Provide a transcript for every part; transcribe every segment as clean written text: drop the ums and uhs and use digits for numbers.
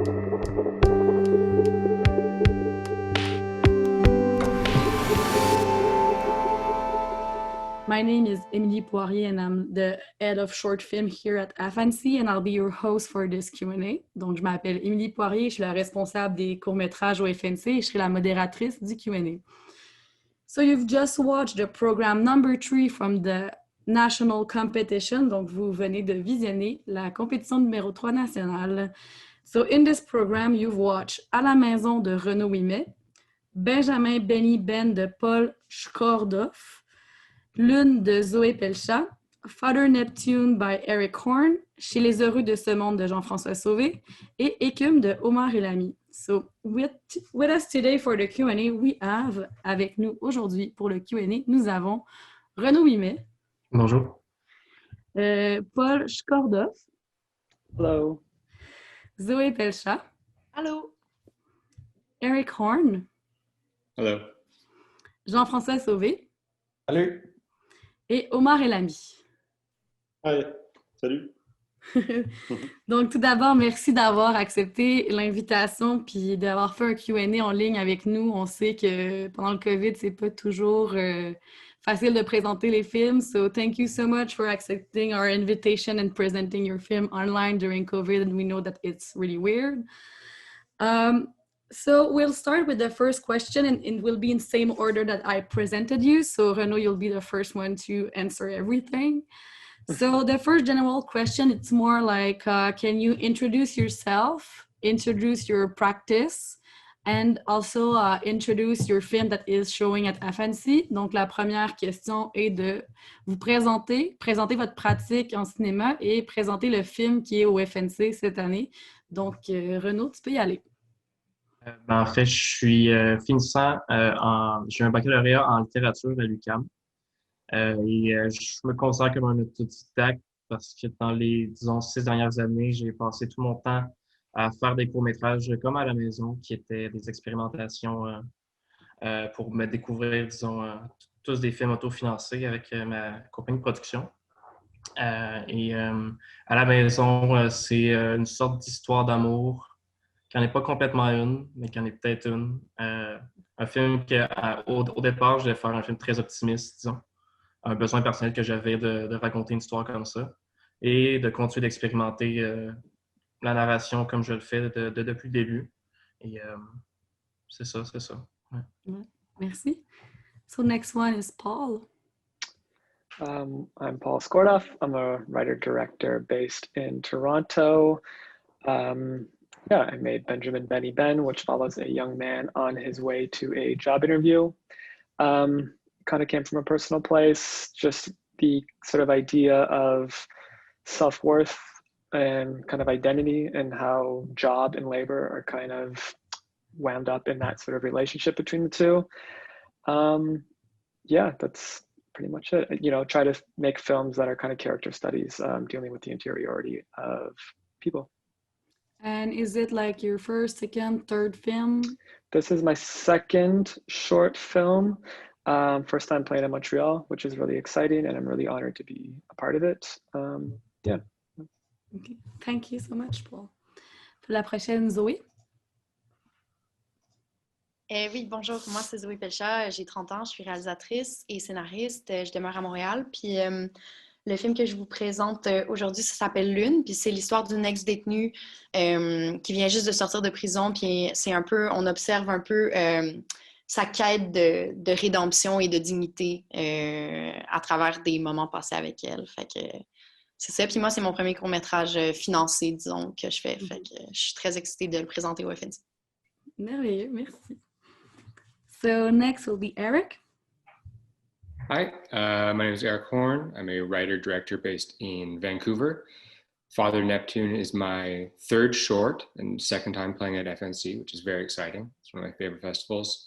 My name is Emily Poirier and I'm the head of short film here at FNC and I'll be your host for this Q&A. Donc, je m'appelle Emily Poirier, je suis la responsable des courts-métrages au FNC et je serai la modératrice du Q&A. So you've just watched the program number 3 from the national competition. Donc, vous venez de visionner la compétition numéro 3 nationale. So in this program, you've watched À la maison de Renaud Ouimet, Benjamin Benny Ben de Paul Schkordorf, Lune de Zoé Pelchat, Father Neptune by Eric Horn, Chez les heureux de ce monde de Jean-François Sauvé et Écume de Omar Elami. So with us today for the Q&A, we have, avec nous aujourd'hui pour le Q&A, nous avons Renaud Ouimet. Bonjour. Paul Schkordorf. Hello. Zoé Pelchat. Allô. Eric Horn. Hello. Jean-François Sauvé. Salut. Et Omar Elami. Hi. Salut. Donc, tout d'abord, merci d'avoir accepté l'invitation puis d'avoir fait un Q&A en ligne avec nous. On sait que pendant le COVID, c'est pas toujours facile de présenter les films. So, thank you so much for accepting our invitation and presenting your film online during COVID. And we know that it's really weird. So we'll start with the first question and it will be in the same order that I presented you. So Renaud, you'll be the first one to answer everything. So the first general question, it's more like, can you introduce yourself, introduce your practice, and also introduce your film that is showing at FNC. Donc la première question est de vous présenter votre pratique en cinéma et présenter le film qui est au FNC cette année. Donc Renaud, tu peux y aller. En fait, je suis finissant, j'ai un baccalauréat en littérature à l'UQAM je me considère comme un autodidacte parce que dans les, disons, 6 dernières années, j'ai passé tout mon temps à faire des courts-métrages comme à la maison, qui étaient des expérimentations pour me découvrir, disons, tous des films autofinancés avec ma compagnie de production. À la maison, c'est une sorte d'histoire d'amour qui n'en est pas complètement une, mais qui en est peut-être une. Un film au départ, je devais faire un film très optimiste, disons. Un besoin personnel que j'avais de raconter une histoire comme ça et de continuer d'expérimenter la narration comme je le fais depuis le début. Et c'est ça. Ouais. Merci. So next one is Paul. I'm Paul Schkordorf. I'm a writer-director based in Toronto. I made Benjamin Benny Ben, which follows a young man on his way to a job interview. Kind of came from a personal place, just the sort of idea of self-worth and kind of identity and how job and labor are kind of wound up in that sort of relationship between the two. That's pretty much it. Try to make films that are kind of character studies, dealing with the interiority of people. And is it like your first, second, third film? This is my second short film. First time playing in Montreal, which is really exciting, and I'm really honored to be a part of it. Okay. Thank you so much, Paul. Pour la prochaine, Zoé. Oui, bonjour, moi c'est Zoé Pelchat, j'ai 30 ans, je suis réalisatrice et scénariste, je demeure à Montréal, puis le film que je vous présente aujourd'hui, ça s'appelle Lune, puis c'est l'histoire d'une ex-détenue qui vient juste de sortir de prison, puis on observe un peu sa quête de rédemption et de dignité à travers des moments passés avec elle. Fait que c'est ça. Puis moi, c'est mon premier court-métrage financé, disons, que je fais. Fait que je suis très excitée de le présenter au FNC. Merveilleux, merci. So next will be Eric. Hi, my name is Eric Horn. I'm a writer-director based in Vancouver. Father Neptune is my third short and second time playing at FNC, which is very exciting. It's one of my favorite festivals.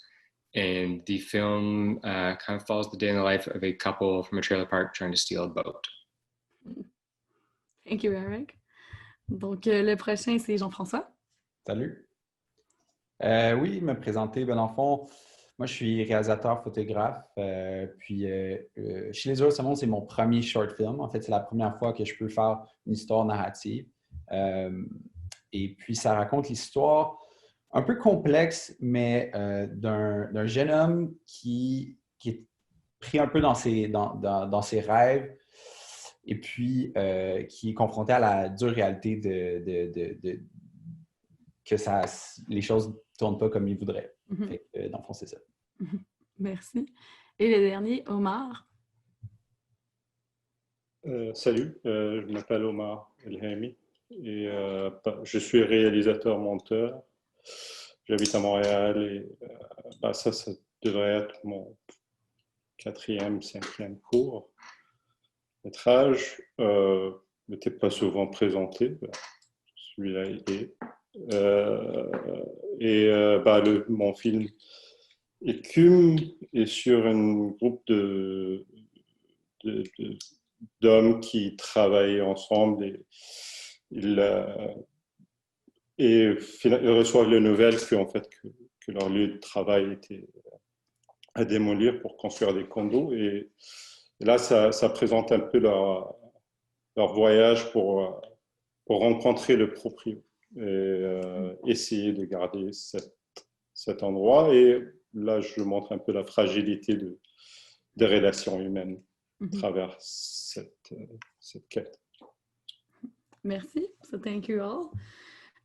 And the film kind of follows the day in the life of a couple from a trailer park trying to steal a boat. Thank you, Eric. Donc, le prochain, c'est Jean-François. Salut. Oui, me présenter. Ben, dans le fond, moi, je suis réalisateur, photographe. Chez les heureux de ce monde, c'est mon premier short film. En fait, c'est la première fois que je peux faire une histoire narrative. Et puis, ça raconte l'histoire un peu complexe, mais d'un jeune homme qui est pris un peu dans ses rêves et puis qui est confronté à la dure réalité que les choses ne tournent pas comme il voudrait. Fait que, dans le fond, c'est ça. Merci. Et le dernier, Omar. Salut, je m'appelle Omar Elhami et je suis réalisateur-monteur. J'habite à Montréal et ça devrait être mon 4e, 5e court métrage. N'était pas souvent présenté, celui-là il est. Mon film Écume est sur un groupe d'hommes qui travaillent ensemble et ils reçoivent la nouvelle que leur lieu de travail était à démolir pour construire des condos. Et là, ça présente un peu leur voyage pour rencontrer le proprio et essayer de garder cet endroit. Et là, je montre un peu la fragilité des relations humaines à travers cette quête. Merci. So thank you all.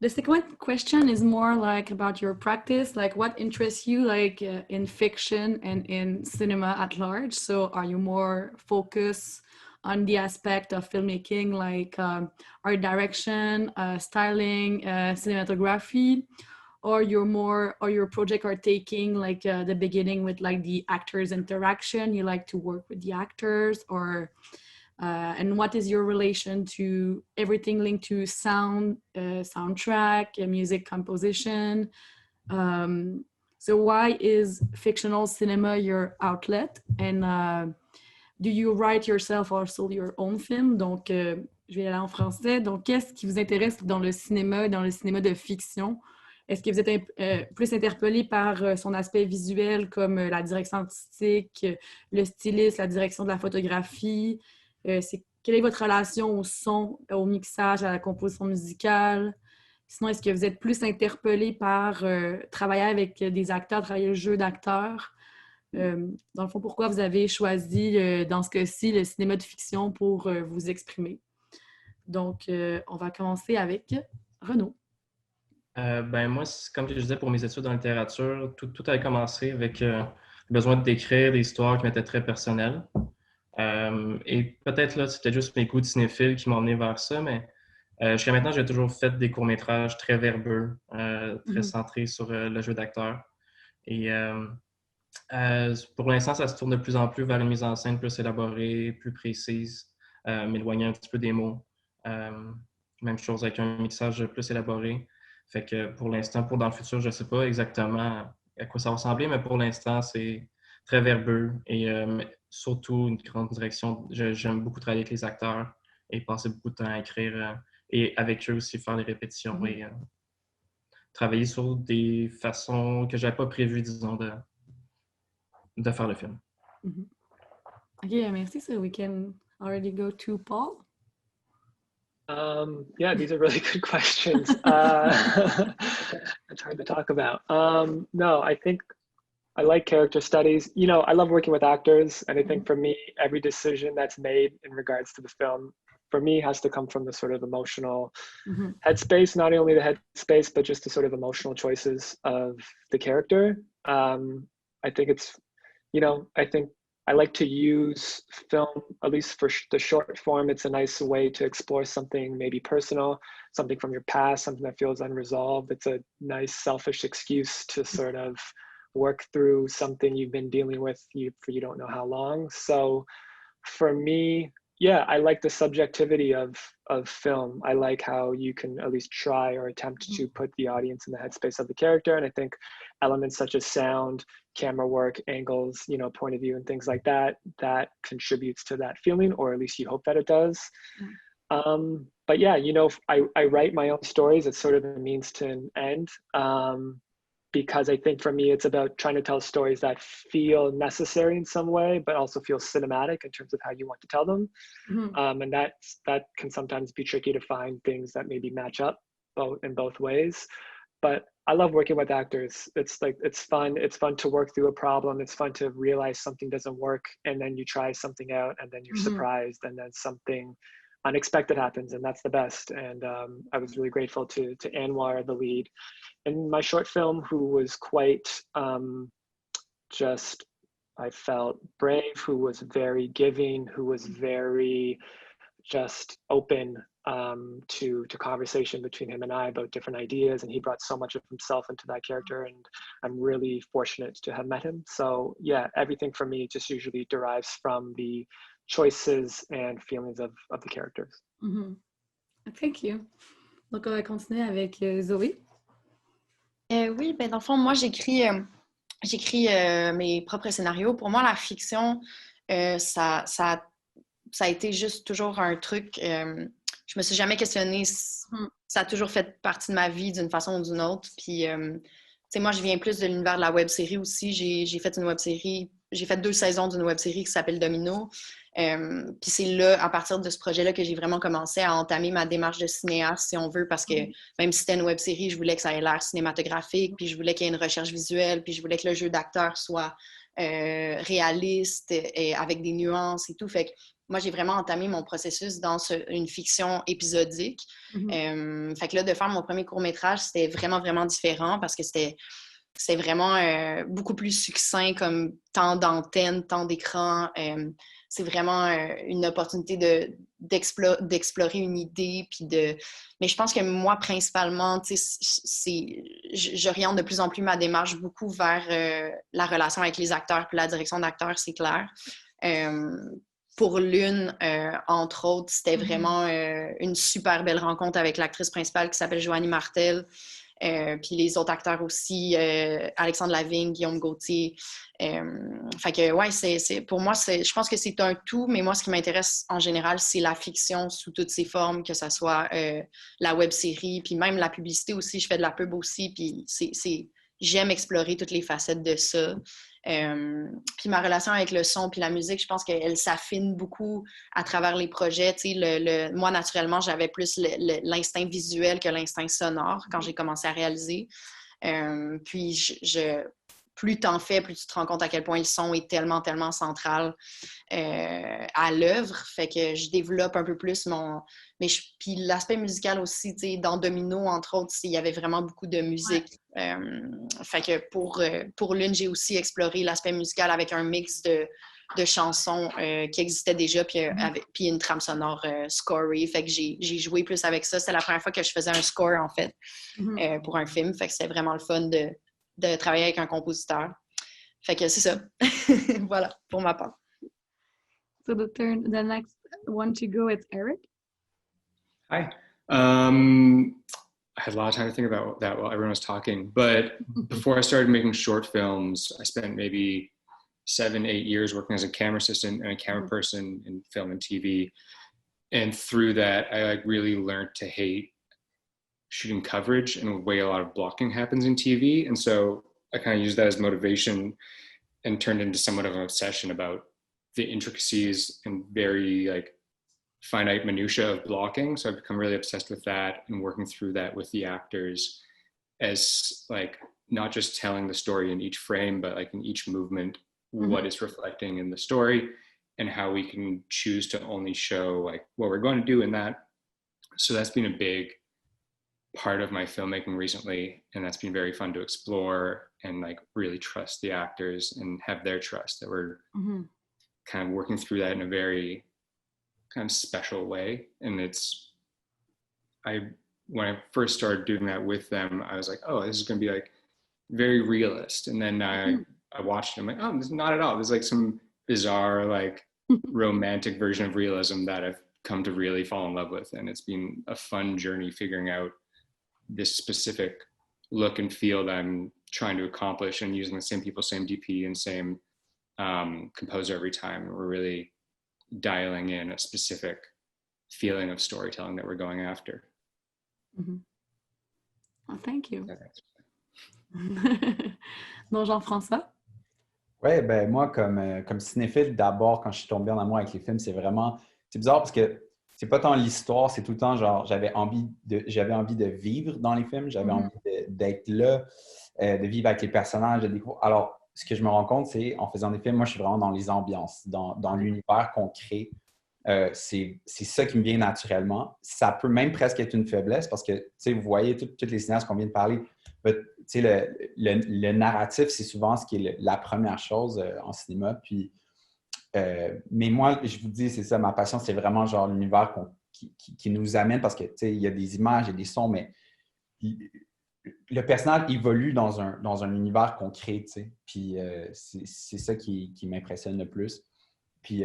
The second question is more like about your practice, like what interests you like in fiction and in cinema at large. So are you more focused on the aspect of filmmaking, like art direction, styling, cinematography, or your project are taking like the beginning with like the actors interaction, you like to work with the actors, or and what is your relation to everything linked to sound, soundtrack, music composition? So why is fictional cinema your outlet? And do you write yourself also your own film? Donc, je vais aller en français. Donc, qu'est-ce qui vous intéresse dans le cinéma de fiction? Est-ce que vous êtes plus interpellé par son aspect visuel comme la direction artistique, le stylisme, la direction de la photographie? Quelle est votre relation au son, au mixage, à la composition musicale? Sinon, est-ce que vous êtes plus interpellé par travailler avec des acteurs, travailler le jeu d'acteurs? Dans le fond, pourquoi vous avez choisi, dans ce cas-ci, le cinéma de fiction pour vous exprimer? Donc, on va commencer avec Renaud. Moi, comme je disais, pour mes études en littérature, tout a commencé avec le besoin d'écrire des histoires qui m'étaient très personnelles. Et peut-être là, c'était juste mes goûts de cinéphile qui m'ont amené vers ça, mais jusqu'à maintenant, j'ai toujours fait des courts-métrages très verbeux, très centrés sur le jeu d'acteur. Et pour l'instant, ça se tourne de plus en plus vers une mise en scène plus élaborée, plus précise, m'éloigner un petit peu des mots. Même chose avec un mixage plus élaboré. Fait que pour l'instant, dans le futur, je ne sais pas exactement à quoi ça va ressembler, mais pour l'instant, c'est très verbeux et surtout une grande direction. J'aime beaucoup travailler avec les acteurs et passer beaucoup de temps à écrire et avec eux aussi faire des répétitions et travailler sur des façons que je n'avais pas prévues, disons, de faire le film. OK, merci. So we can already go to Paul. Yeah, these are really good questions. It's hard to talk about. No, I think I like character studies. You know, I love working with actors, and I think for me, every decision that's made in regards to the film, for me, has to come from the sort of emotional headspace, not only the headspace, but just the sort of emotional choices of the character. I think it's, you know, I think I like to use film, at least for the short form. It's a nice way to explore something maybe personal, something from your past, something that feels unresolved. It's a nice selfish excuse to sort of work through something you've been dealing with for you don't know how long. So for me, yeah, I like the subjectivity of film. I like how you can at least try or attempt to put the audience in the headspace of the character. And I think elements such as sound, camera work, angles, you know, point of view and things like that, that contributes to that feeling, or at least you hope that it does. But yeah, you know, I write my own stories. It's sort of a means to an end. Because I think for me, it's about trying to tell stories that feel necessary in some way, but also feel cinematic in terms of how you want to tell them. And that can sometimes be tricky to find things that maybe match up. both ways. But I love working with actors. It's fun. It's fun to work through a problem. It's fun to realize something doesn't work, and then you try something out, and then you're surprised, and then something unexpected happens, and that's the best. And I was really grateful to Anwar, the lead in my short film, who was quite just, I felt, brave, who was very giving, who was very just open to conversation between him and I about different ideas, and he brought so much of himself into that character, and I'm really fortunate to have met him. So yeah, everything for me just usually derives from the choices and feelings of the characters. Thank you. Donc on va continuer avec Zoé. Oui, ben dans le fond, moi j'écris mes propres scénarios. Pour moi, la fiction, ça a été juste toujours un truc. Je me suis jamais questionnée. Ça a toujours fait partie de ma vie d'une façon ou d'une autre. Puis, tu sais, moi, je viens plus de l'univers de la web-série aussi. J'ai fait une web-série. J'ai fait 2 saisons d'une web-série qui s'appelle Domino. Puis c'est là, à partir de ce projet-là, que j'ai vraiment commencé à entamer ma démarche de cinéaste, si on veut, parce que même si c'était une web-série, je voulais que ça ait l'air cinématographique, puis je voulais qu'il y ait une recherche visuelle, puis je voulais que le jeu d'acteur soit réaliste et avec des nuances et tout. Fait que moi, j'ai vraiment entamé mon processus dans une fiction épisodique. Fait que là, de faire mon premier court-métrage, c'était vraiment, vraiment différent parce que c'était vraiment beaucoup plus succinct comme temps d'antenne, temps d'écran. C'est vraiment une opportunité d'explorer une idée. Mais je pense que moi, principalement, j'oriente de plus en plus ma démarche beaucoup vers la relation avec les acteurs puis la direction d'acteurs, c'est clair. Pour l'une, entre autres, c'était vraiment une super belle rencontre avec l'actrice principale qui s'appelle Joanie Martel. Puis les autres acteurs aussi, Alexandre Lavigne, Guillaume Gauthier. Fait que, ouais, pour moi, je pense que c'est un tout, mais moi, ce qui m'intéresse en général, c'est la fiction sous toutes ses formes, que ce soit la web-série, puis même la publicité aussi. Je fais de la pub aussi, puis j'aime explorer toutes les facettes de ça. Puis ma relation avec le son puis la musique, je pense qu'elle s'affine beaucoup à travers les projets. Moi, naturellement, j'avais plus l'instinct visuel que l'instinct sonore quand j'ai commencé à réaliser. Puis plus t'en fais, plus tu te rends compte à quel point le son est tellement, tellement central à l'œuvre. Fait que je développe un peu plus puis l'aspect musical aussi, dans Domino, entre autres, il y avait vraiment beaucoup de musique. Fait que pour l'une, j'ai aussi exploré l'aspect musical avec un mix de chansons qui existaient déjà, puis une trame sonore scorée. Fait que j'ai joué plus avec ça. C'est la première fois que je faisais un score, en fait, pour un film. Fait que c'était vraiment le fun de travailler avec un compositeur. Fait que c'est ça. Voilà, pour ma part. So the next one to go is Eric. Hi. I had a lot of time to think about that while everyone was talking. But before I started making short films, I spent maybe 7-8 years working as a camera assistant and a camera person in film and TV. And through that, I really learned to hate shooting coverage and the way a lot of blocking happens in TV. And so I kind of used that as motivation and turned into somewhat of an obsession about the intricacies and very finite minutia of blocking. So I've become really obsessed with that and working through that with the actors as not just telling the story in each frame, but in each movement, what it's reflecting in the story and how we can choose to only show what we're going to do in that. So that's been a big part of my filmmaking recently, and that's been very fun to explore and really trust the actors and have their trust that we're kind of working through that in a very kind of special way. And when I first started doing that with them, I was like, oh, this is going to be very realist. And then I watched it, I'm like, oh, this is not at all. There's some bizarre romantic version of realism that I've come to really fall in love with. And it's been a fun journey figuring out this specific look and feel that I'm trying to accomplish, and using the same people, same DP, and same composer every time. We're really dialing in a specific feeling of storytelling that we're going after. Well, thank you. Donc, Jean-François? Oui, ben moi, comme cinéphile, d'abord, quand je suis tombé en amour avec les films, c'est bizarre parce que c'est pas tant l'histoire, c'est tout le temps genre j'avais envie de vivre dans les films, j'avais envie d'être là, de vivre avec les personnages, de découvrir. Alors, ce que je me rends compte, c'est en faisant des films, moi, je suis vraiment dans les ambiances, dans l'univers qu'on crée. C'est ça qui me vient naturellement. Ça peut même presque être une faiblesse parce que, tu sais, vous voyez toutes les cinéastes qu'on vient de parler, tu sais, le narratif, c'est souvent ce qui est la première chose en cinéma. Puis, mais moi, je vous dis, c'est ça, ma passion, c'est vraiment genre l'univers qui nous amène parce que, tu sais, il y a des images et des sons, mais le personnage évolue dans un univers qu'on crée, tu sais. Puis c'est ça qui m'impressionne le plus. Puis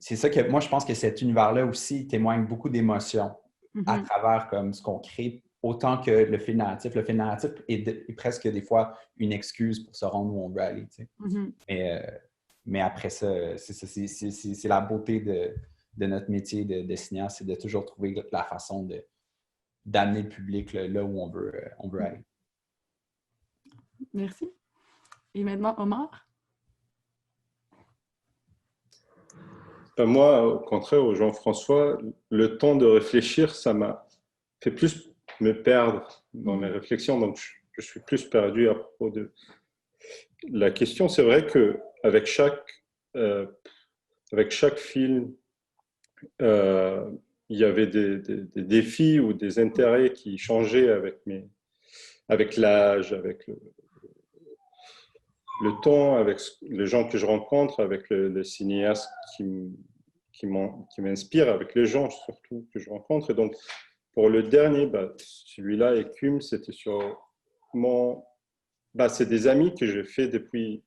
c'est ça que moi, je pense que cet univers-là aussi témoigne beaucoup d'émotions à travers comme ce qu'on crée, autant que le film narratif. Le film narratif est presque des fois une excuse pour se rendre où on veut aller, tu sais. Mais après ça, c'est la beauté de notre métier de cinéaste, c'est de toujours trouver la façon d'amener le public là où on veut aller. Merci. Et maintenant, Omar? Moi, au contraire, au Jean-François, le temps de réfléchir, ça m'a fait plus me perdre dans mes réflexions. Donc, je suis plus perdu à propos de la question. C'est vrai qu'avec avec chaque film, il y avait des défis ou des intérêts qui changeaient avec l'âge, avec le temps, avec les gens que je rencontre, avec les cinéastes qui m'inspirent, avec les gens surtout que je rencontre. Et donc, pour le dernier, celui-là, Écume, c'était sur c'est des amis que j'ai fait depuis.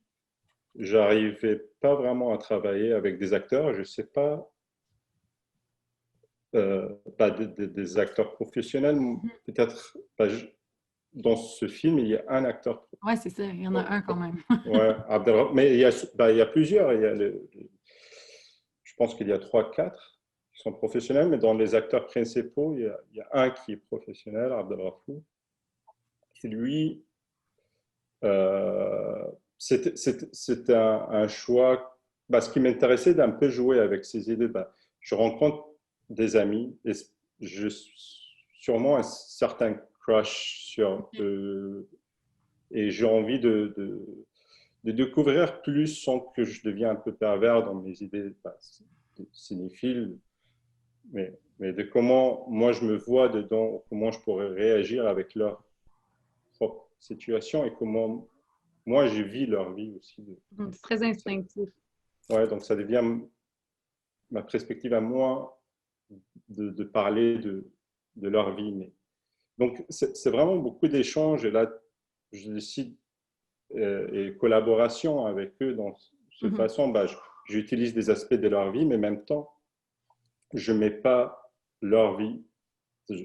J'arrivais pas vraiment à travailler avec des acteurs. Je sais pas, des acteurs professionnels. Peut-être, dans ce film, il y a un acteur. Oui, c'est ça. Il y en a un quand même. Ouais, mais il y a plusieurs. Je pense qu'il y a 3-4 qui sont professionnels, mais dans les acteurs principaux, il y a un qui est professionnel, Abdelrafou. Et lui, c'était un choix. Ce qui m'intéressait d'un peu jouer avec ces idées, je rencontre des amis et sûrement un certain crush sur et j'ai envie de découvrir plus sans que je devienne un peu pervers dans mes idées de cinéphile, mais de comment moi je me vois dedans, comment je pourrais réagir avec leur propre situation et comment moi je vis leur vie aussi. C'est très instinctif. Ouais, donc ça devient ma perspective à moi de parler de leur vie. Donc c'est vraiment beaucoup d'échanges et là je décide et collaboration avec eux dans cette façon. J'utilise des aspects de leur vie, mais en même temps, je ne mets pas leur vie.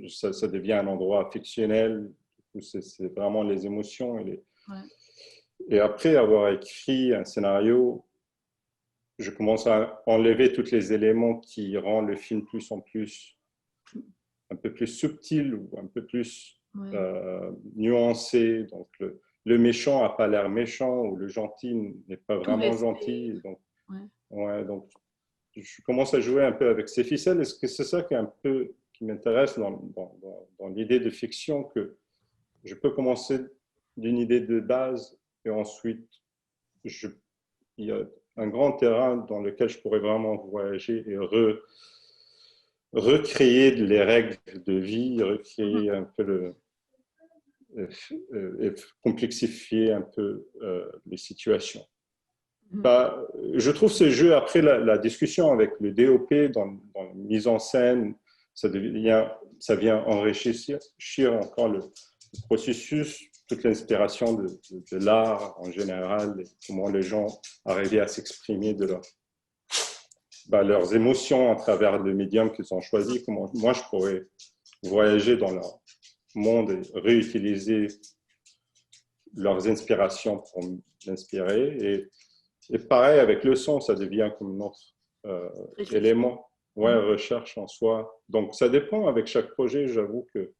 Ça devient un endroit fictionnel où c'est vraiment les émotions. Et après avoir écrit un scénario, je commence à enlever tous les éléments qui rendent le film un peu plus subtil ou un peu plus nuancé. Donc, le méchant n'a pas l'air méchant ou le gentil n'est pas vraiment gentil. Donc, donc, je commence à jouer un peu avec ces ficelles. Est-ce que c'est ça qui m'intéresse dans l'idée de fiction, que je peux commencer d'une idée de base et ensuite, il y a un grand terrain dans lequel je pourrais vraiment voyager et recréer les règles de vie, recréer un peu et complexifier un peu les situations. Je trouve ce jeu, après la discussion avec le DOP dans la mise en scène, ça vient enrichir encore le processus, toute l'inspiration de l'art en général, et comment les gens arrivaient à s'exprimer de leurs émotions à travers le médium qu'ils ont choisi, comment moi je pourrais voyager dans leur monde et réutiliser leurs inspirations pour m'inspirer. Et pareil, avec le son, ça devient comme un autre élément. Recherche en soi. Donc, ça dépend avec chaque projet. J'avoue que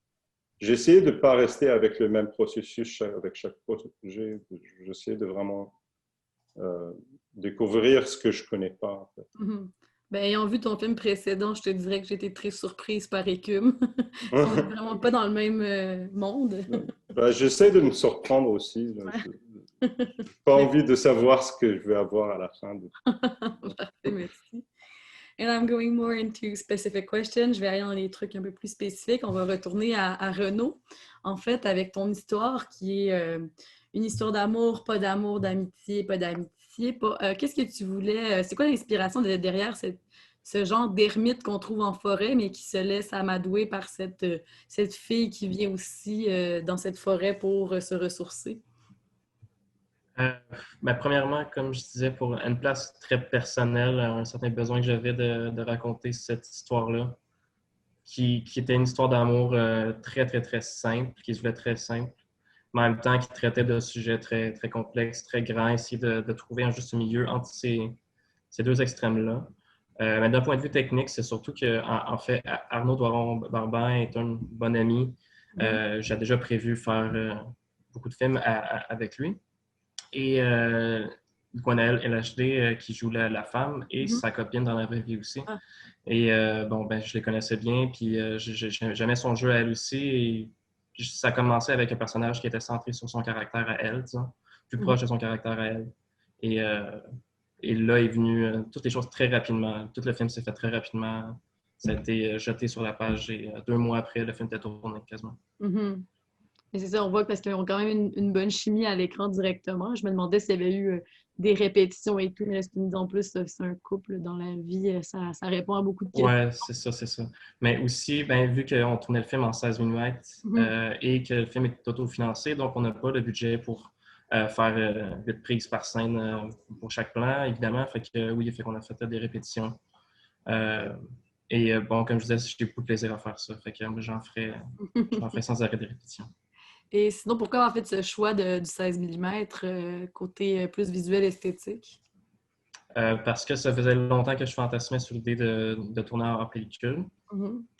j'essaie de ne pas rester avec le même processus avec chaque projet. J'essaie de vraiment découvrir ce que je ne connais pas. En fait. Ben, ayant vu ton film précédent, je te dirais que j'ai été très surprise par Écume. On n'est vraiment pas dans le même monde. Bah, j'essaie de me surprendre aussi. Je n'ai pas Mais envie de savoir ce que je vais avoir à la fin. parfait, merci. And I'm going more into specific questions. Je vais aller dans les trucs un peu plus spécifiques. On va retourner à Renaud, en fait, avec ton histoire qui est une histoire d'amour, d'amitié, pas d'amitié. Qu'est-ce que tu voulais? C'est quoi l'inspiration derrière ce genre d'ermite qu'on trouve en forêt, mais qui se laisse amadouer par cette fille qui vient aussi dans cette forêt pour se ressourcer? Euh, Premièrement, comme je disais, pour une place très personnelle, un certain besoin que j'avais de raconter cette histoire-là, qui était une histoire d'amour très, très, très simple, qui se voulait très simple, mais en même temps qui traitait de sujets très, très complexes, très grands, essayer de trouver un juste milieu entre ces deux extrêmes-là. Mais d'un point de vue technique, c'est surtout que, en fait, Arnaud Doiron-Barbin est un bon ami. J'ai déjà prévu faire beaucoup de films avec lui. Et Gwenaëlle LHD qui joue la femme et sa copine dans la vraie vie aussi. Ah. Et je les connaissais bien, puis j'aimais son jeu à elle aussi. Et ça a commencé avec un personnage qui était centré sur son caractère à elle, disons, plus proche de son caractère à elle. Et là est venu toutes les choses très rapidement. Tout le film s'est fait très rapidement. Ça a été jeté sur la page et 2 mois après, le film était tourné quasiment. Et c'est ça, on voit parce qu'ils ont quand même une bonne chimie à l'écran directement. Je me demandais s'il y avait eu des répétitions et tout, mais là, ce que tu me dis en plus, c'est un couple dans la vie, ça répond à beaucoup de questions. Ouais, c'est ça. Mais aussi, vu qu'on tournait le film en 16 mm et que le film est autofinancé, donc on n'a pas le budget pour faire 8 prises par scène pour chaque plan, évidemment. Fait qu'on a fait des répétitions. Comme je disais, j'ai beaucoup de plaisir à faire ça. Fait que j'en ferai sans arrêt des répétitions. Et sinon, pourquoi en fait ce choix du 16 mm côté plus visuel esthétique? Parce que ça faisait longtemps que je fantasmais sur l'idée de tourner en pellicule.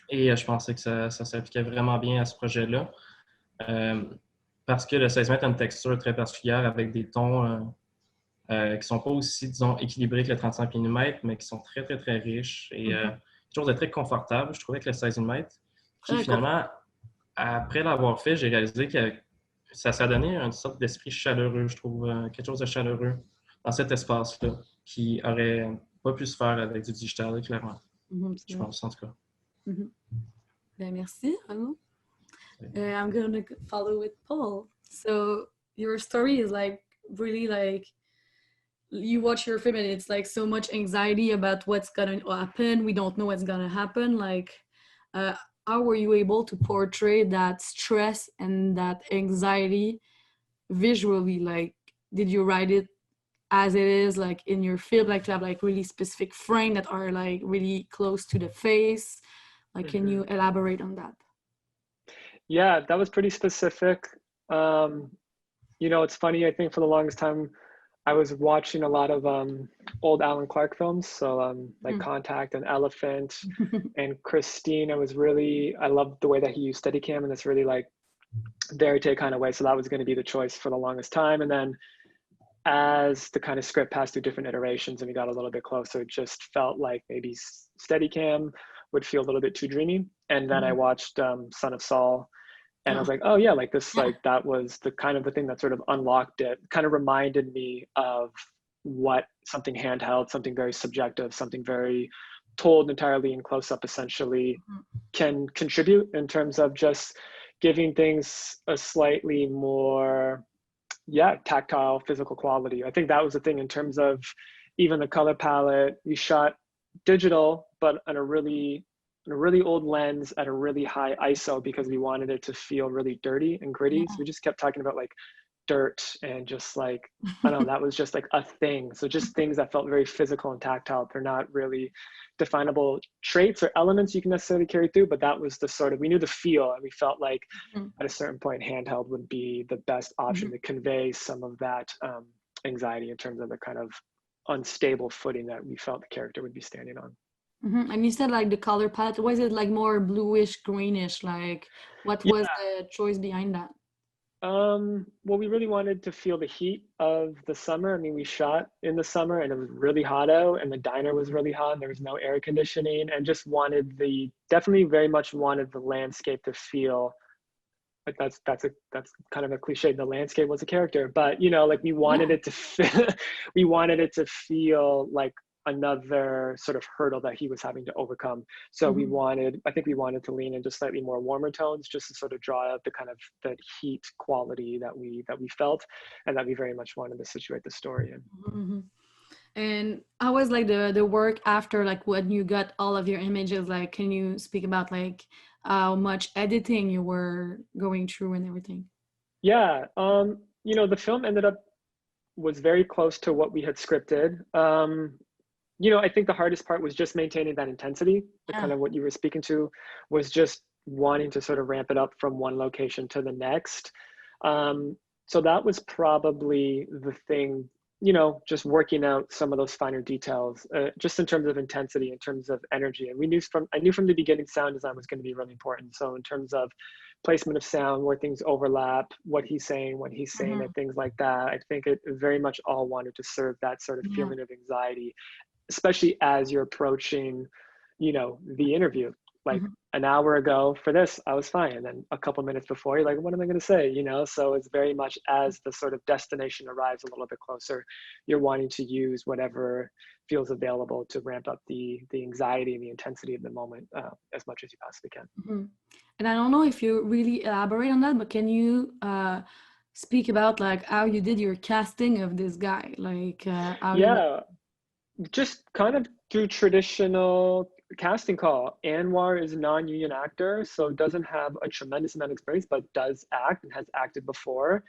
Et je pensais que ça s'appliquait vraiment bien à ce projet-là. Parce que le 16 mm a une texture très particulière avec des tons qui ne sont pas aussi, disons, équilibrés que le 35 mm, mais qui sont très, très, très riches et quelque chose de très confortable, je trouvais, avec le 16 mm. Puis finalement, après l'avoir fait, j'ai réalisé que ça a donné une sorte d'esprit chaleureux, je trouve, quelque chose de chaleureux dans cet espace-là qui aurait pas pu se faire avec du digital, clairement. Je pense, en tout cas. Ben, merci, Arnaud. I'm going to follow with Paul. So your story is really you watch your film and it's so much anxiety about what's going to happen. We don't know what's going to happen. How were you able to portray that stress and that anxiety visually? Did you write it as it is, in your film, to have really specific frame that are really close to the face? Can you elaborate on that? Yeah, that was pretty specific. It's funny, I think for the longest time, I was watching a lot of old Alan Clark films, so Contact and Elephant and Christine. I loved the way that he used Steadicam in this really verite kind of way. So that was going to be the choice for the longest time. And then as the kind of script passed through different iterations and we got a little bit closer, it just felt like maybe Steadicam would feel a little bit too dreamy. And then I watched Son of Saul. And I was like, oh yeah, that was the kind of the thing that sort of unlocked it, kind of reminded me of what something handheld, something very subjective, something very told entirely in close up essentially can contribute in terms of just giving things a slightly more, tactile, physical quality. I think that was the thing in terms of even the color palette. We shot digital, but on a really old lens at a really high ISO because we wanted it to feel really dirty and gritty. So we just kept talking about dirt and just I don't know, that was just a thing. So just things that felt very physical and tactile. They're not really definable traits or elements you can necessarily carry through, but that was we knew the feel, and we felt at a certain point handheld would be the best option to convey some of that anxiety in terms of the kind of unstable footing that we felt the character would be standing on. And you said the color palette, was it more bluish, greenish? What was the choice behind that? Well, we really wanted to feel the heat of the summer. I mean, we shot in the summer and it was really hot out and the diner was really hot and there was no air conditioning, and just definitely very much wanted the landscape to feel like that's kind of a cliche. The landscape was a character, but like we wanted it to we wanted it to feel like another sort of hurdle that he was having to overcome. So I think we wanted to lean into slightly more warmer tones just to sort of draw out the kind of the heat quality that we felt and that we very much wanted to situate the story in. Mm-hmm. And how was like the work after, like when you got all of your images? Like, can you speak about like how much editing you were going through and everything? Yeah, the film was very close to what we had scripted. I think the hardest part was just maintaining that intensity. The kind of what you were speaking to was just wanting to sort of ramp it up from one location to the next. So that was probably the thing, just working out some of those finer details, just in terms of intensity, in terms of energy. And I knew from the beginning sound design was going to be really important. So in terms of placement of sound, where things overlap, what he's saying, and things like that, I think it very much all wanted to serve that sort of feeling of anxiety, especially as you're approaching, the interview. Like an hour ago for this, I was fine. And then a couple minutes before, you're like, what am I going to say? So it's very much as the sort of destination arrives a little bit closer, you're wanting to use whatever feels available to ramp up the anxiety and the intensity of the moment as much as you possibly can. And I don't know if you really elaborate on that, but can you speak about like how you did your casting of this guy? Like, just kind of through traditional casting call. Anwar is a non-union actor, so doesn't have a tremendous amount of experience, but does act and has acted before.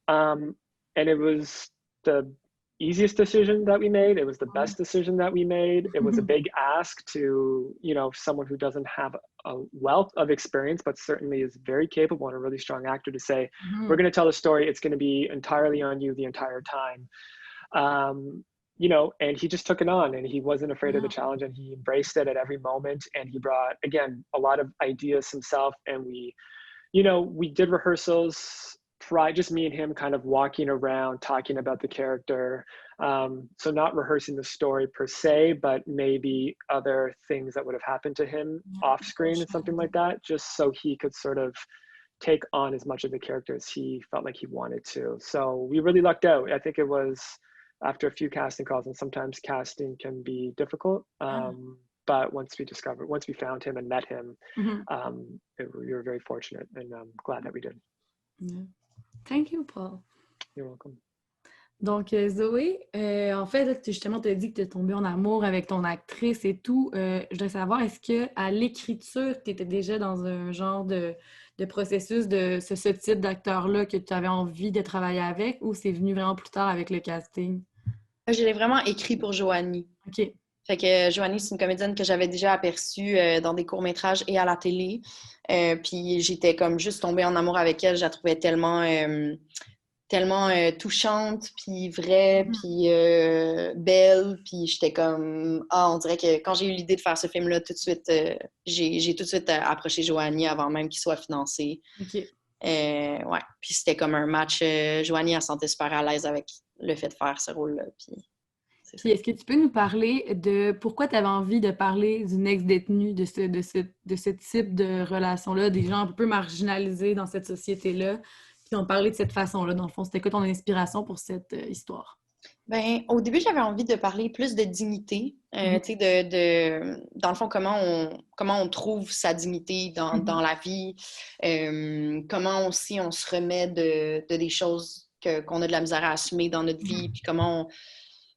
And it was the easiest decision that we made. It was the best decision that we made. It was a big ask to, someone who doesn't have a wealth of experience, but certainly is very capable and a really strong actor to say, we're going to tell a story. It's going to be entirely on you the entire time. And he just took it on and he wasn't afraid of the challenge and he embraced it at every moment. And he brought, again, a lot of ideas himself. And we did rehearsals, just me and him kind of walking around, talking about the character. So not rehearsing the story per se, but maybe other things that would have happened to him off screen and something like that, just so he could sort of take on as much of the character as he felt like he wanted to. So we really lucked out. I think it was after a few casting calls, and sometimes casting can be difficult. But once we found him and met him, we were very fortunate and glad that we did. Yeah. Thank you, Paul. You're welcome. Donc, Zoé, en fait, justement, tu as dit que tu es tombée en amour avec ton actrice et tout. Je voudrais savoir, est-ce qu'à l'écriture, tu étais déjà dans un genre de processus de ce type d'acteur-là que tu avais envie de travailler avec, ou c'est venu vraiment plus tard avec le casting? Je l'ai vraiment écrit pour Joanie. OK. Fait que Joanie, c'est une comédienne que j'avais déjà aperçue dans des courts-métrages et à la télé. Puis j'étais comme juste tombée en amour avec elle. Je la trouvais tellement touchante, puis vraie, puis belle. Puis j'étais comme... on dirait que quand j'ai eu l'idée de faire ce film-là, tout de suite, j'ai tout de suite approché Joanie avant même qu'il soit financé. OK. Ouais. Puis c'était comme un match. Joanie, elle se sentait super à l'aise avec le fait de faire ce rôle-là. Puis est-ce que tu peux nous parler de pourquoi tu avais envie de parler d'une ex-détenue, de ce type de relation-là, des gens un peu marginalisés dans cette société-là, qui ont parlé de cette façon-là? Dans le fond, c'était quoi ton inspiration pour cette histoire? Ben, au début, j'avais envie de parler plus de dignité, tu sais, dans le fond, comment on trouve sa dignité dans la vie, comment aussi on se remet de des choses qu'on a de la misère à assumer dans notre vie, puis comment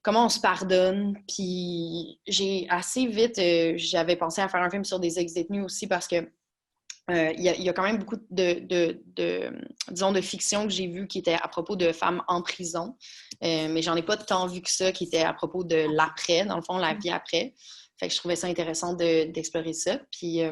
on se pardonne. Puis j'ai assez vite, j'avais pensé à faire un film sur des ex-détenus aussi parce que il y a quand même beaucoup disons, de fiction que j'ai vu qui était à propos de femmes en prison, mais j'en ai pas tant vu que ça, qui était à propos de l'après, dans le fond, la vie après. Fait que je trouvais ça intéressant d'explorer ça. Puis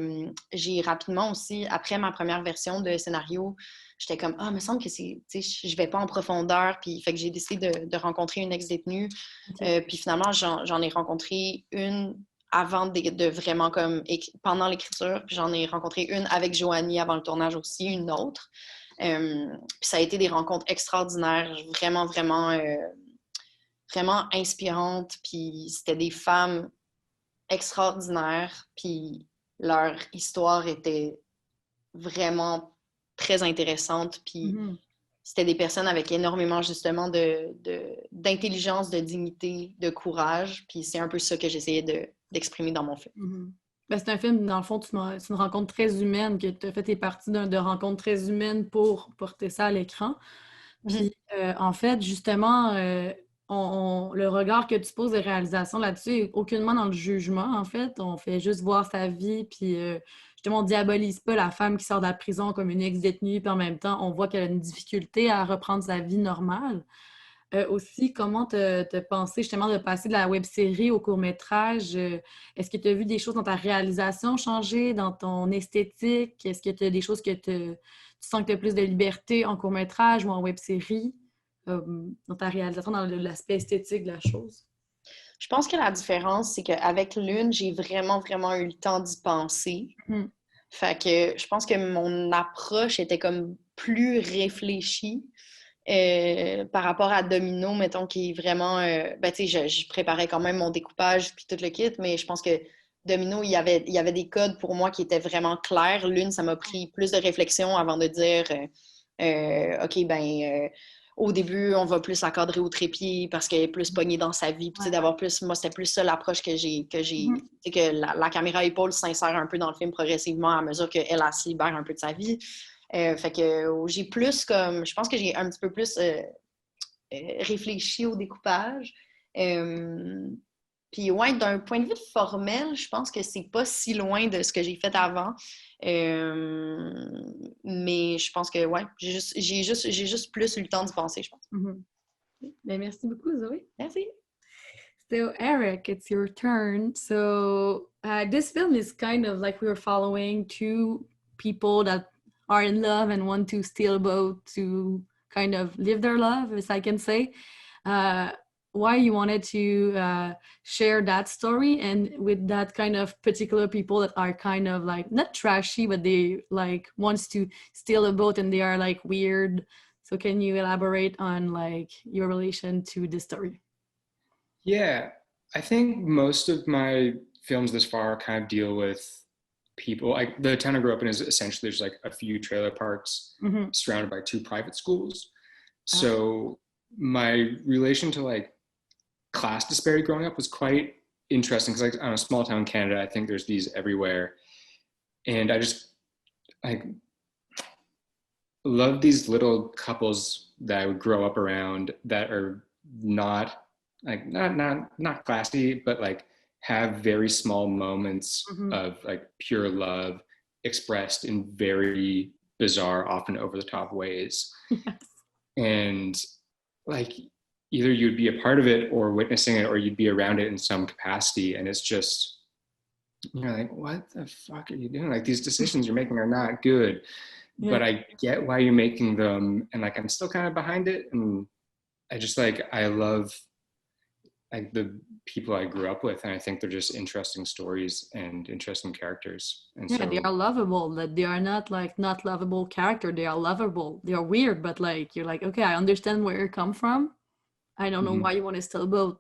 j'ai rapidement aussi, après ma première version de scénario, j'étais comme, il me semble que je vais pas en profondeur. Puis fait que j'ai décidé de rencontrer une ex-détenue. Okay. Puis finalement, j'en ai rencontré une avant de vraiment comme pendant l'écriture. Puis j'en ai rencontré une avec Joanie avant le tournage aussi, une autre. Puis ça a été des rencontres extraordinaires, vraiment, vraiment, vraiment inspirantes. Puis c'était des femmes extraordinaires, puis leur histoire était vraiment très intéressante. Puis c'était des personnes avec énormément, justement, d'intelligence, de dignité, de courage. Puis c'est un peu ça que j'essayais d'exprimer dans mon film. Ben, c'est un film, dans le fond, c'est une rencontre très humaine, que tu as fait tes parties de rencontres très humaines pour porter ça à l'écran. Puis, en fait, justement, le regard que tu poses de réalisation là-dessus est aucunement dans le jugement, en fait. On fait juste voir sa vie, puis justement, on diabolise pas la femme qui sort de la prison comme une ex-détenue, puis en même temps, on voit qu'elle a une difficulté à reprendre sa vie normale. Aussi, comment t'as pensé justement de passer de la web-série au court-métrage? Est-ce que tu as vu des choses dans ta réalisation changer, dans ton esthétique? Est-ce que tu as des choses que tu sens que tu as plus de liberté en court-métrage ou en web-série? Dans ta réalisation, dans l'aspect esthétique de la chose? Je pense que la différence, c'est qu'avec Lune, j'ai vraiment, vraiment eu le temps d'y penser. Fait que je pense que mon approche était comme plus réfléchie. Par rapport à Domino, mettons, qui est vraiment... ben, tu sais, je préparais quand même mon découpage puis tout le kit, mais je pense que Domino, il y avait des codes pour moi qui étaient vraiment clairs. Lune, ça m'a pris plus de réflexion avant de dire OK, ben... au début, on va plus la cadrer au trépied parce qu'elle est plus pognée dans sa vie. Puis, d'avoir plus... Moi, c'était plus ça l'approche que j'ai... Tu sais, que la caméra épaule s'insère un peu dans le film progressivement à mesure qu'elle se libère un peu de sa vie. Fait que j'ai plus comme... Je pense que j'ai un petit peu plus réfléchi au découpage. Puis ouais, d'un point de vue formel, je pense que c'est pas si loin de ce que j'ai fait avant. Mais je pense que ouais, j'ai juste plus eu le temps d'y penser, je pense. Ben, merci beaucoup, Zoé. Merci. So, Eric, it's your turn. So, this film is kind of like we were following two people that are in love and want to steal a boat to kind of live their love, as I can say. Why you wanted to share that story and with that kind of particular people that are kind of like not trashy, but they like wants to steal a boat and they are like weird. So can you elaborate on like your relation to this story? Yeah, I think most of my films this far kind of deal with people. Like the town I grew up in is essentially just like a few trailer parks surrounded by two private schools. So my relation to like class disparity growing up was quite interesting because like on a small town in Canada, I think there's these everywhere. And I just like love these little couples that I would grow up around that are not like not classy, but like have very small moments of like pure love expressed in very bizarre, often over the top ways. Yes. And like either you'd be a part of it or witnessing it, or you'd be around it in some capacity. And it's just, you're like, what the fuck are you doing? Like these decisions you're making are not good, but I get why you're making them. And like, I'm still kind of behind it. And I just like, I love like the people I grew up with. And I think they're just interesting stories and interesting characters. And yeah, so, they are lovable. That they are not like not lovable character. They are lovable. They are weird, but like, you're like, okay, I understand where you come from. I don't know why you want to steal a boat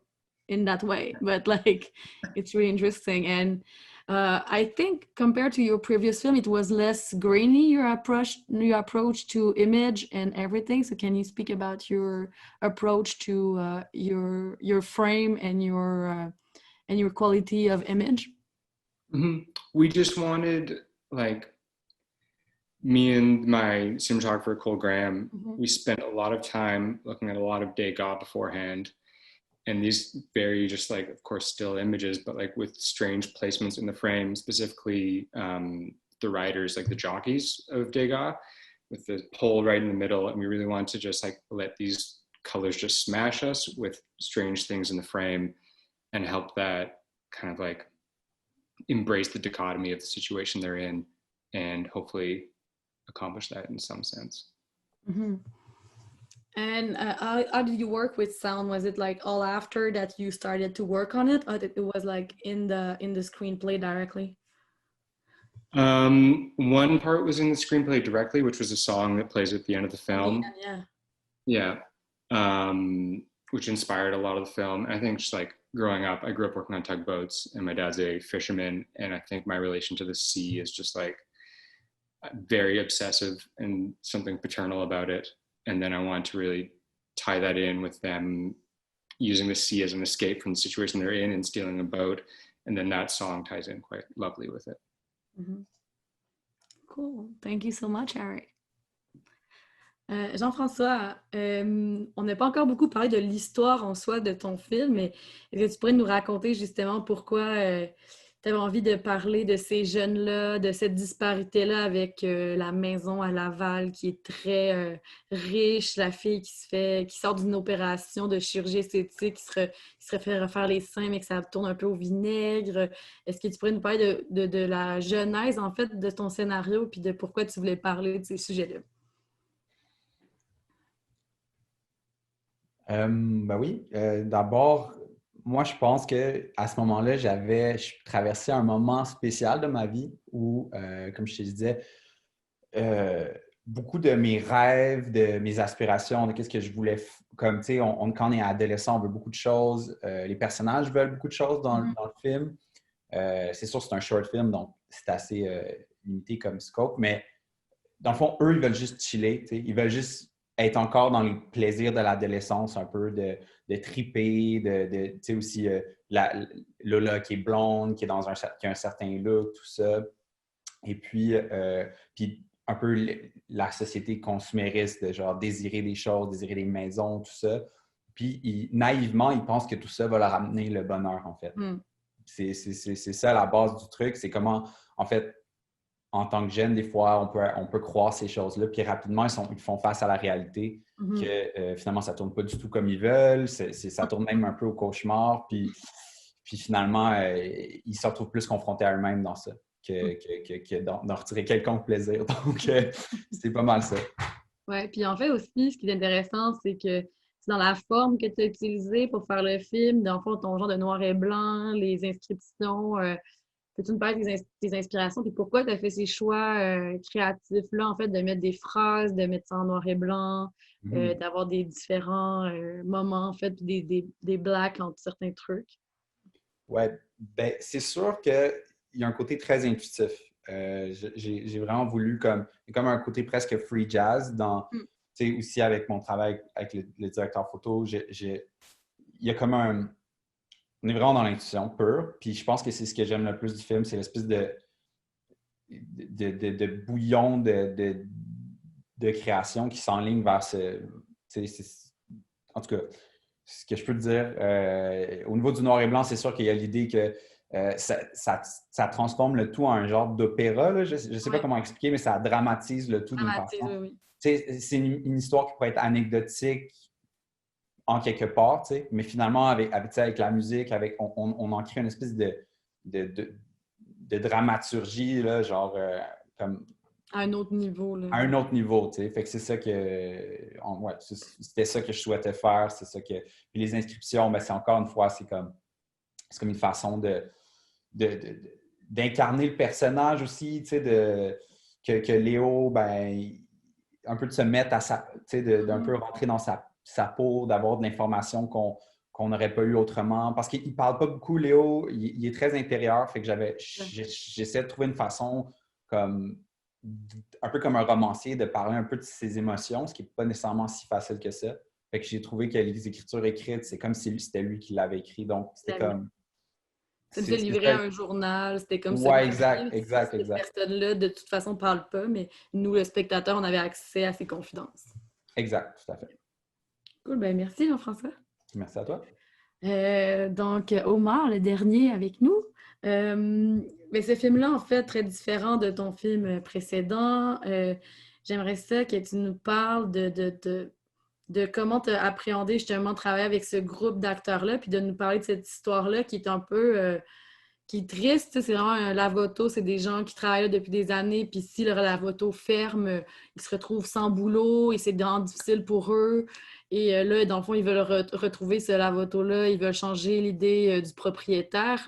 in that way, but like, it's really interesting. And I think compared to your previous film, it was less grainy, your approach to image and everything. So can you speak about your approach to your frame and your quality of image? We just wanted like, me and my cinematographer, Cole Graham, we spent a lot of time looking at a lot of Degas beforehand. And these very just like, of course, still images, but like with strange placements in the frame, specifically the riders, like the jockeys of Degas, with the pole right in the middle. And we really wanted to just like let these colors just smash us with strange things in the frame and help that kind of like embrace the dichotomy of the situation they're in and hopefully accomplish that in some sense. And how did you work with sound? Was it like all after that you started to work on it, or it was like in the screenplay directly? One part was in the screenplay directly, which was a song that plays at the end of the film. Yeah. Which inspired a lot of the film. And I think just like growing up, I grew up working on tugboats, and my dad's a fisherman, and I think my relation to the sea is just like very obsessive and something paternal about it. And then I wanted to really tie that in with them using the sea as an escape from the situation they're in and stealing a boat. And then that song ties in quite lovely with it. Mm-hmm. Cool. Thank you so much, Eric. Jean-François, on n'a pas encore beaucoup parlé de l'histoire en soi de ton film, mais est-ce que tu pourrais nous raconter justement pourquoi tu avais envie de parler de ces jeunes-là, de cette disparité-là avec la maison à Laval qui est très riche, la fille qui sort d'une opération de chirurgie esthétique, qui se fait refaire les seins, mais que ça tourne un peu au vinaigre. Est-ce que tu pourrais nous parler de la genèse, en fait, de ton scénario, puis de pourquoi tu voulais parler de ces sujets-là? Ben oui. D'abord, moi, je pense qu'à ce moment-là, je traversais un moment spécial de ma vie où, comme je te disais, beaucoup de mes rêves, de mes aspirations, de qu'est-ce que je voulais, comme tu sais, quand on est adolescent, on veut beaucoup de choses. Les personnages veulent beaucoup de choses dans le film. C'est sûr, c'est un short film, donc c'est assez limité comme scope, mais dans le fond, eux, ils veulent juste chiller, tu sais, ils veulent juste être encore dans les plaisirs de l'adolescence, un peu de triper, tu sais aussi Lola qui est blonde, qui a un certain look, tout ça. Et puis un peu la société consumériste, de genre désirer des choses, désirer des maisons, tout ça. Puis naïvement, ils pensent que tout ça va leur amener le bonheur, en fait. C'est ça la base du truc, c'est comment, en fait, en tant que jeune, des fois, on peut croire ces choses-là, puis rapidement, ils font face à la réalité que finalement, ça ne tourne pas du tout comme ils veulent, ça tourne même un peu au cauchemar, puis finalement, ils se retrouvent plus confrontés à eux-mêmes dans ça que d'en retirer quelconque plaisir. Donc, c'est pas mal ça. Oui, puis en fait aussi, ce qui est intéressant, c'est que c'est dans la forme que tu as utilisée pour faire le film, dans le fond, ton genre de noir et blanc, les inscriptions... Peux-tu nous parler de tes inspirations et pourquoi tu as fait ces choix créatifs-là, en fait, de mettre des phrases, de mettre ça en noir et blanc, d'avoir des différents moments, en fait, puis des blacks entre certains trucs? Oui, ben c'est sûr qu'il y a un côté très intuitif. J'ai vraiment voulu comme un côté presque free jazz dans, tu sais, aussi avec mon travail avec le directeur photo, il y a comme on est vraiment dans l'intuition pure, puis je pense que c'est ce que j'aime le plus du film, c'est l'espèce de bouillon de création qui s'enligne vers en tout cas, ce que je peux te dire, au niveau du noir et blanc, c'est sûr qu'il y a l'idée que ça transforme le tout en un genre d'opéra. Je ne sais pas comment expliquer, mais ça dramatise le tout d'une façon. Oui. C'est une histoire qui pourrait être anecdotique en quelque part, tu sais, mais finalement, avec la musique, on en crée une espèce de dramaturgie, là, genre comme... À un autre niveau, là. À un autre niveau, tu sais. Fait que c'est ça c'était ça que je souhaitais faire, c'est ça que... Puis les inscriptions, ben, c'est encore une fois, c'est comme une façon d'incarner le personnage aussi, tu sais, que Léo, ben, un peu de se mettre à sa... Tu sais, d'un peu rentrer dans sa peau, d'avoir de l'information qu'on n'aurait pas eu autrement. Parce qu'il ne parle pas beaucoup, Léo. Il est très intérieur. Fait que j'essaie de trouver une façon comme un peu comme un romancier de parler un peu de ses émotions, ce qui n'est pas nécessairement si facile que ça. Fait que j'ai trouvé que les écritures écrites, c'est comme si c'était lui qui l'avait écrit. Donc, c'était comme... C'est de livrer un journal, c'était comme ça. Oui, exact. Cette personne-là, de toute façon, ne parle pas, mais nous, le spectateur, on avait accès à ses confidences. Exact, tout à fait. Cool, ben merci Jean-François. Merci à toi. Donc, Omar, le dernier avec nous. Mais ce film-là, en fait, très différent de ton film précédent. J'aimerais ça que tu nous parles de comment tu as appréhendé justement travailler avec ce groupe d'acteurs-là, puis de nous parler de cette histoire-là qui est un peu... qui est triste. C'est vraiment un lavoto, c'est des gens qui travaillent là depuis des années, puis si le lavoto ferme, ils se retrouvent sans boulot et c'est vraiment difficile pour eux. Et là, dans le fond, ils veulent retrouver ce lave-auto-là, ils veulent changer l'idée du propriétaire.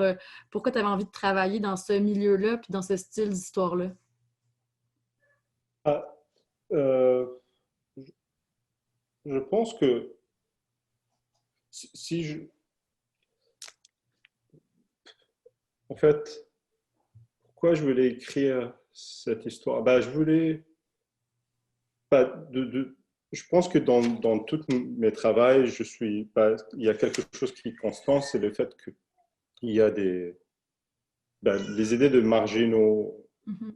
Pourquoi tu avais envie de travailler dans ce milieu-là puis dans ce style d'histoire-là? Ah, euh, je pense que si je, en fait, pourquoi je voulais écrire cette histoire? Ben, je voulais pas je pense que dans tous mes travaux, il y a quelque chose qui est constant, c'est le fait qu'il y a les idées de marginaux, Mhm.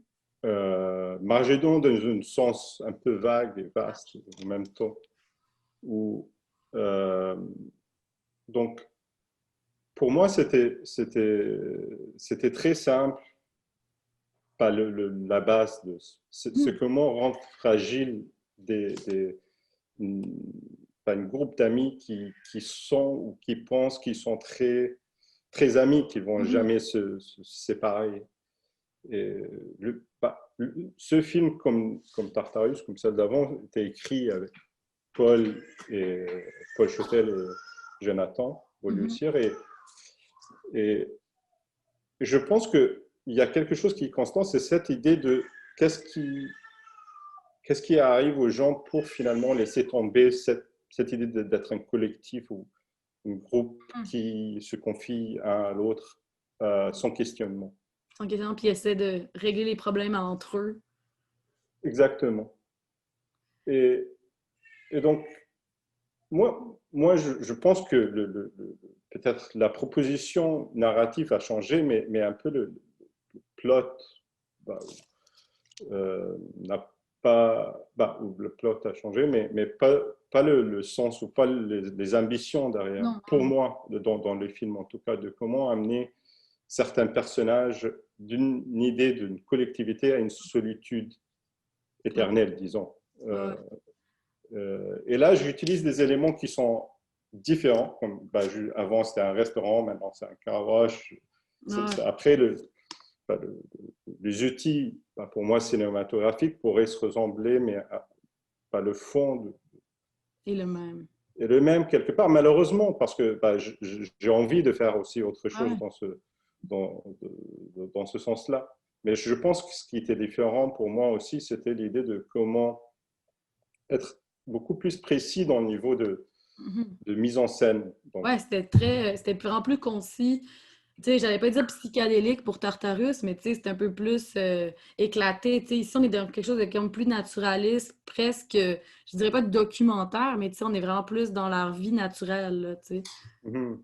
marginaux dans un sens un peu vague et vaste en même temps. Où, euh, donc, pour moi, c'était très simple. Pas la base de c'est comment rendre fragile une, un groupe d'amis qui sont ou qui pensent qu'ils sont très amis, qui vont Mhm. jamais se séparer. Et ce film, comme Tartarus, comme celle d'avant, était écrit avec Paul Chotel et Jonathan Mhm. Beaulieu-Cyr. Et je pense qu'il y a quelque chose qui est constant, c'est cette idée de qu'est-ce qui arrive aux gens pour finalement laisser tomber cette idée d'être un collectif ou un groupe qui se confie à l'autre sans questionnement. Sans question, puis ils essaient de régler les problèmes entre eux. Exactement. Et, et donc, moi je pense que peut-être la proposition narrative a changé, mais un peu le plot bah, n'a pas, ou le plot a changé, mais pas le sens ou pas les ambitions derrière, Non, pour non. moi, dans le film en tout cas, de comment amener certains personnages d'une idée d'une collectivité à une solitude Ouais, éternelle, disons. ouais, Et là, j'utilise des éléments qui sont différents. Comme, avant, c'était un restaurant, maintenant, c'est un car wash. ouais. Après, les outils, pour moi, cinématographiques pourraient se ressembler, mais pas le fond Et le même. est le même quelque part, malheureusement, parce que j'ai envie de faire aussi autre chose Ouais. dans ce sens-là. Mais je pense que ce qui était différent pour moi aussi, c'était l'idée de comment être beaucoup plus précis dans le niveau Mhm. de mise en scène. Donc, Ouais, c'était vraiment plus concis. Tu sais, j'allais pas dire psychédélique pour Tartarus, mais tu sais, c'est un peu plus éclaté. Tu sais, ici, on est dans quelque chose de comme plus naturaliste, presque, je dirais pas de documentaire, mais tu sais, on est vraiment plus dans leur vie naturelle, là, tu sais. mhm.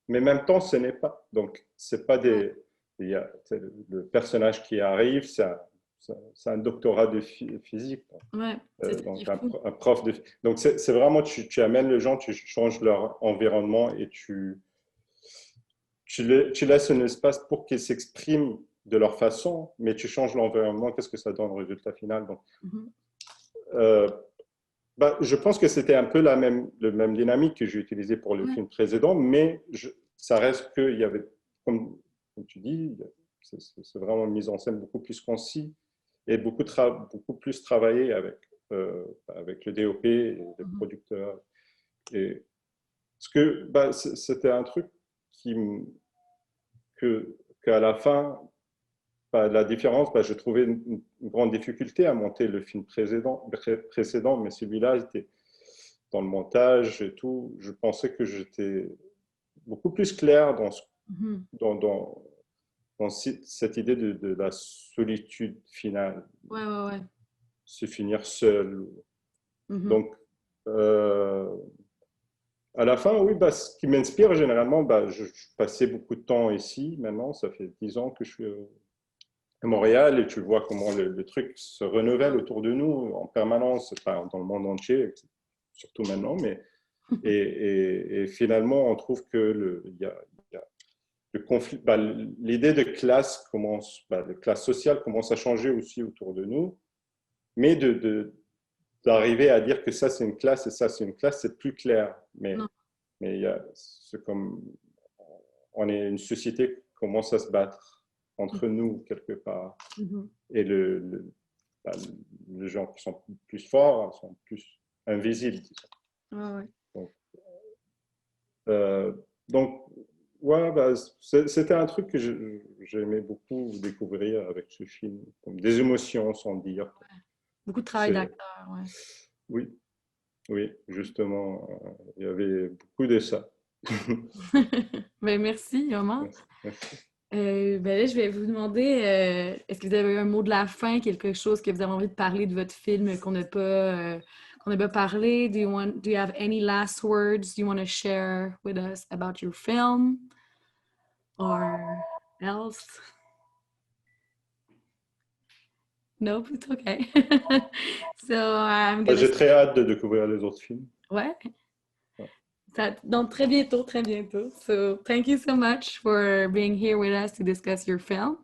Mais en même temps, ce n'est pas. Donc, c'est pas Ouais, le personnage qui arrive, c'est un doctorat de physique. ouais, c'est ça qui Donc, est fou. un prof de. Donc, c'est vraiment, tu amènes les gens, tu changes leur environnement et tu laisses un espace pour qu'ils s'expriment de leur façon, mais tu changes l'environnement, qu'est-ce que ça donne au résultat final? Donc, Mhm. euh, je pense que c'était un peu le même dynamique que j'ai utilisé pour le Ouais, film précédent, mais ça reste qu'il y avait, comme tu dis, c'est vraiment une mise en scène beaucoup plus concis et beaucoup plus travaillé avec le DOP et les mhm. producteurs. Et c'était un truc qui, qu'à la fin, la différence, je trouvais une grande difficulté à monter le film précédent, mais celui-là était dans le montage et tout. Je pensais que j'étais beaucoup plus clair Mhm. dans, dans, dans cette idée de la solitude finale, Ouais, ouais, ouais. se finir seul. Mhm. Donc, euh, à la fin, oui, ce qui m'inspire généralement, je passais beaucoup de temps ici. Maintenant, ça fait 10 ans que je suis à Montréal et tu vois comment le truc se renouvelle Ouais. autour de nous en permanence, enfin, dans le monde entier, surtout maintenant. Et finalement, on trouve que il y a le conflit, l'idée de classe commence, de classe sociale commence à changer aussi autour de nous, mais d'arriver à dire que ça c'est une classe et ça c'est une classe, c'est plus clair. Non. Mais c'est comme on est une société qui commence à se battre entre nous quelque part. Mhm. Et bah, les gens qui sont plus forts sont plus invisibles. Disons. Ouais. Donc, ouais, bah, c'était un truc que j'aimais beaucoup découvrir avec ce film, comme des émotions sans dire. Beaucoup de travail d'acteur, ouais. Oui, oui, justement, il y avait beaucoup de ça. Ben, merci, Omar. Merci. Ben là, je vais vous demander, est-ce que vous avez un mot de la fin, quelque chose que vous avez envie de parler de votre film qu'on n'a pas parlé? Do you have any last words you want to share with us about your film or else? Nope, it's okay. So I'm gonna J'ai très hâte de découvrir les autres films. Ouais. Donc, très bientôt, très bientôt. So, thank you so much for being here with us to discuss your film.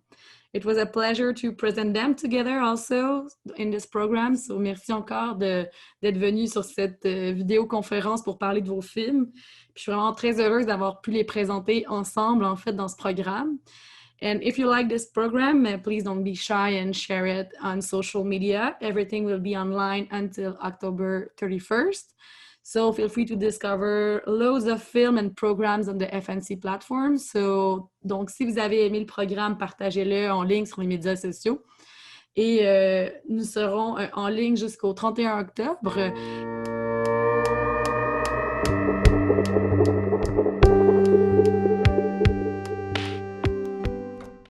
It was a pleasure to present them together also in this program. So, merci encore d'être venu sur cette vidéoconférence pour parler de vos films. Puis, je suis vraiment très heureuse d'avoir pu les présenter ensemble, en fait, dans ce programme. And if you like this program, please don't be shy and share it on social media. Everything will be online until October 31st. So feel free to discover loads of films and programs on the FNC platform. Donc, si vous avez aimé le programme, partagez-le en ligne sur les médias sociaux. Et nous serons en ligne jusqu'au 31 octobre.